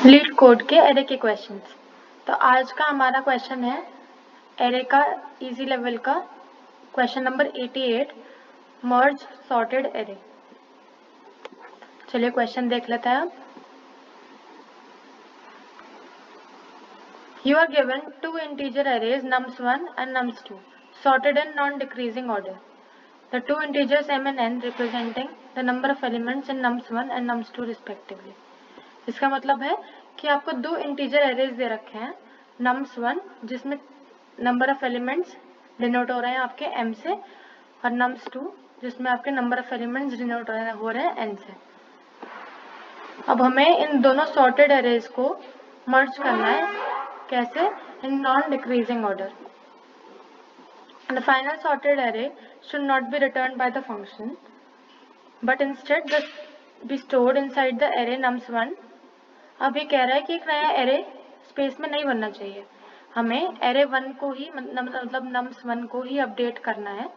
Leet code के array के questions. तो आज का हमारा क्वेश्चन है एरे का इजी लेवल का क्वेश्चन नंबर 88, मर्ज सॉर्टेड एरे। चलिए क्वेश्चन देख लेते हैं। You are given two integer arrays nums1 and nums2 sorted in non-decreasing order. The two integers m and n representing the number of elements in nums1 and nums2 respectively. इसका मतलब है कि आपको दो इंटीजर एरेज दे रखे हैं, nums1 जिसमें number of elements denote हो रहे हैं आपके m से, और nums2 जिसमें आपके नंबर ऑफ एलिमेंट्स डिनोट हो रहे हैं n से। अब हमें इन दोनों सॉर्टेड एरेज को मर्ज करना है। कैसे? In non decreasing order. The final sorted array should not be returned by the function, but instead be stored inside the array nums1. अब ये कह रहा है कि एक नया एरे स्पेस में नहीं बनना चाहिए, हमें एरे 1 को ही मतलब nums1 को ही अपडेट करना है,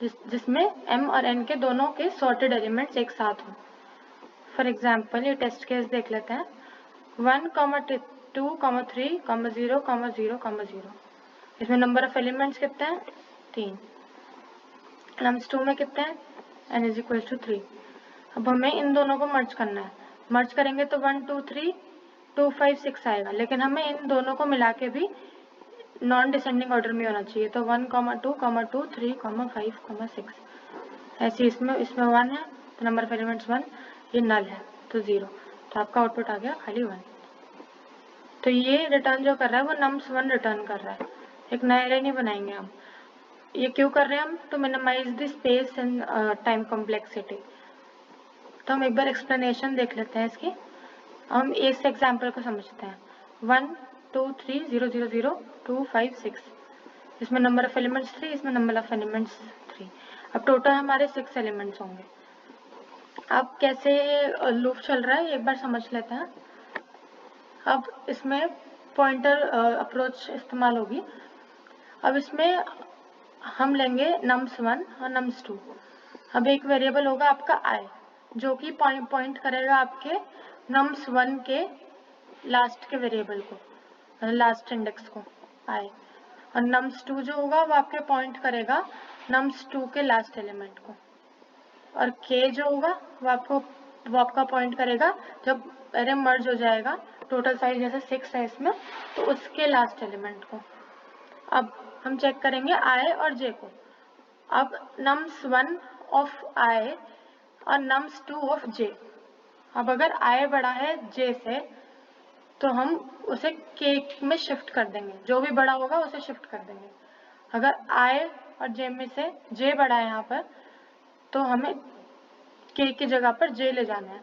जिसमें m और n के दोनों के सॉर्टेड एलिमेंट्स एक साथ हों। फॉर एग्जाम्पल ये टेस्ट केस देख लेते हैं। 1, 2, 3, 0, 0, 0। इसमें नंबर ऑफ एलिमेंट्स कितने हैं? 3। nums2 में कितने हैं? n = 3। अब हमें इन दोनों को मर्ज करना है। मर्ज करेंगे तो 1, 2, 3, 2, 5, 6 आएगा, लेकिन हमें इन दोनों को मिला के भी नॉन डिसेंडिंग ऑर्डर में होना चाहिए। तो 1, 2, 2, 3, 5, 6 ऐसे इसमें 1 है तो नंबर ऑफ एलिमेंट्स 1, ये नल है तो 0, तो आपका आउटपुट आ गया खाली 1। तो ये रिटर्न जो कर रहा है वो nums1 रिटर्न कर रहा है, एक नया एरे नहीं बनाएंगे हम। ये क्यों कर रहे हैं हम? To minimise the space and time complexity. तो हम एक बार एक्सप्लेनेशन देख लेते हैं इसकी। हम इस एग्जाम्पल को समझते हैं। 1, 2, 3, 0, 0, 0, 2, 5, 6। इसमें नंबर ऑफ एलिमेंट्स 3, इसमें नंबर ऑफ एलिमेंट्स 3। अब टोटल हमारे 6 एलिमेंट्स होंगे। अब कैसे लूप चल रहा है एक बार समझ लेते हैं। अब इसमें पॉइंटर अप्रोच इस्तेमाल होगी। अब इसमें हम लेंगे nums1 और nums2। अब एक वेरिएबल होगा आपका i, जो कि पॉइंट करेगा आपके nums1 के लास्ट के वेरिएबल को, लास्ट इंडेक्स को i, और nums2 जो होगा वो आपके पॉइंट करेगा nums2 के लास्ट एलिमेंट को, और k जो होगा वो आपका पॉइंट करेगा जब एरे मर्ज हो जाएगा, टोटल साइज जैसे 6 है इसमें, तो उसके लास्ट एलिमेंट को। अब हम चेक करेंगे i और j को। अब nums1 ऑफ i और nums2 ऑफ j। अब अगर i बड़ा है j से तो हम उसे k में शिफ्ट कर देंगे, जो भी बड़ा होगा उसे शिफ्ट कर देंगे। अगर i और j में से j बड़ा है यहाँ पर, तो हमें k की जगह पर j ले जाना है।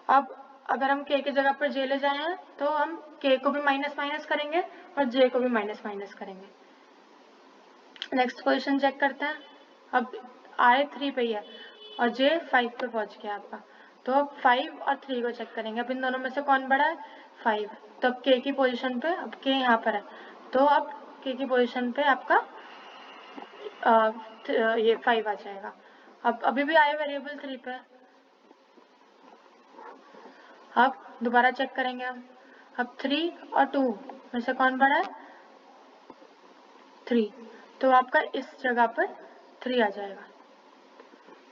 अब अगर हम k की जगह पर j ले जाए हैं तो हम k को भी माइनस माइनस करेंगे और j को भी माइनस माइनस करेंगे। नेक्स्ट पोजीशन चेक करते हैं। अब i 3 पे ही है और j 5 पे पहुंच गया आपका, तो अब 5 और 3 को चेक करेंगे। अब इन दोनों में से कौन बड़ा है? 5। तो अब k की पोजीशन पे, अब k यहाँ पर है, तो अब k की पोजीशन पे आपका ये 5 आ जाएगा। अब अभी भी i वेरिएबल 3 पे है। अब दोबारा चेक करेंगे हम। अब 3 और 2 में से कौन बड़ा है? 3, तो आपका इस जगह पर 3 आ जाएगा।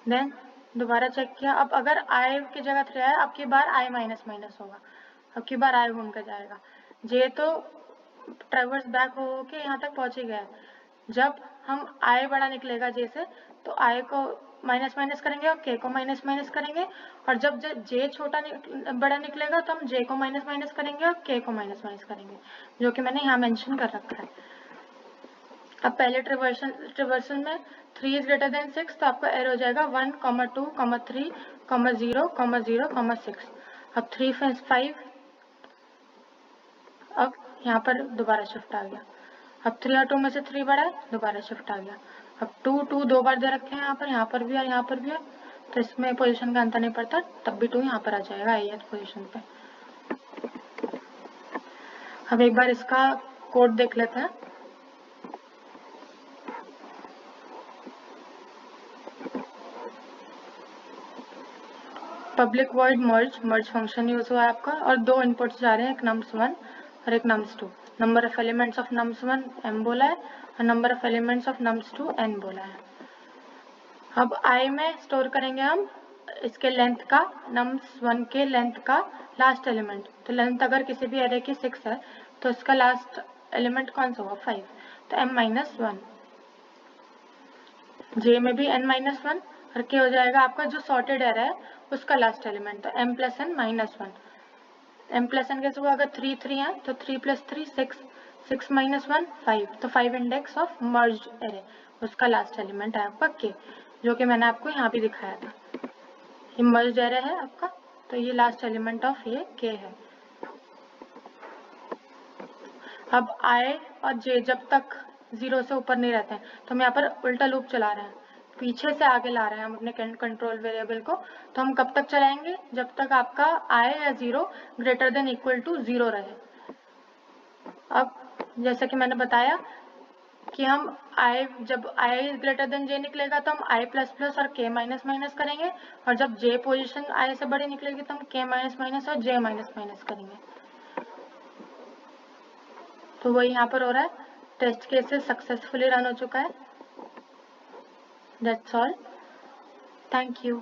देन दोबारा चेक किया। अब अगर i की जगह 3 आया, अब की बार i माइनस माइनस होगा, अब की बार i घूम कर जाएगा। j तो ट्रैवर्स बैक हो के यहाँ तक पहुँच ही गया है। जब हम i बड़ा निकलेगा j से, तो i को माइनस माइनस करेंगे और k को माइनस माइनस करेंगे, और जब j छोटा बड़ा निकलेगा तो हम j को माइनस माइनस करेंगे और k को माइनस माइनस करेंगे, जो कि मैंने यहाँ मेंशन कर रखा है। अब पहले ट्रिवर्सल में 3 इज ग्रेटर देन 6, तो आपका एरर हो जाएगा 1, 2, 3, 0, 0, 6। अब 3, 5, अब यहाँ पर दोबारा शिफ्ट आ गया। अब 3 और 2 में से 3 बड़ा है, दोबारा शिफ्ट आ गया। अब 2 दो बार दे रखे हैं यहाँ पर भी है, यहाँ पर भी है, तो इसमें पोजीशन का अंतर नहीं पड़ता, तब भी 2 यहाँ पर आ जाएगा ith पोजीशन पे। अब एक बार इसका कोड देख लेते हैं। पब्लिक वॉइड मर्ज फंक्शन यूज हुआ है आपका, और दो इनपुट्स जा रहे हैं, एक nums1 और एक nums2। Number of elements of nums1 m बोला है और number of elements of nums2 n बोला है। अब i में स्टोर करेंगे हम इसके लेंथ का, nums1 के लेंथ का लास्ट एलिमेंट। तो लेंथ अगर किसी भी एरे की 6 है तो इसका लास्ट एलिमेंट कौन सा होगा, 5, तो m-1। j में भी n-1 और k हो जाएगा आपका जो सॉर्टेड एरे है उसका लास्ट एलिमेंट, तो m + n-1। m + n कैसे होगा, अगर 3 3 है तो 3 + 3 6, 6 - 1 5, तो 5 इंडेक्स ऑफ मर्ज एरे, उसका लास्ट एलिमेंट है आपका k, जो कि मैंने आपको यहाँ पे दिखाया था। ये मर्ज एरे है आपका, तो ये लास्ट एलिमेंट ऑफ ये k है। अब i और j जब तक 0 से ऊपर नहीं रहते हैं तो हम यहाँ पर उल्टा लूप चला रहे हैं, पीछे से आगे ला रहे हैं हम अपने कंट्रोल वेरिएबल को। तो हम कब तक चलाएंगे, जब तक आपका i या 0 > 0 रहे। अब जैसा कि मैंने बताया कि हम जब i > j निकलेगा तो हम i++ और k-, करेंगे, और जब j पोजीशन i से बड़ी निकलेगी तो हम k-, और j-, करेंगे। तो वही यहाँ पर हो रहा है, टेस्ट केसेस सक्सेसफुली रन हो चुका है। That's all, thank you.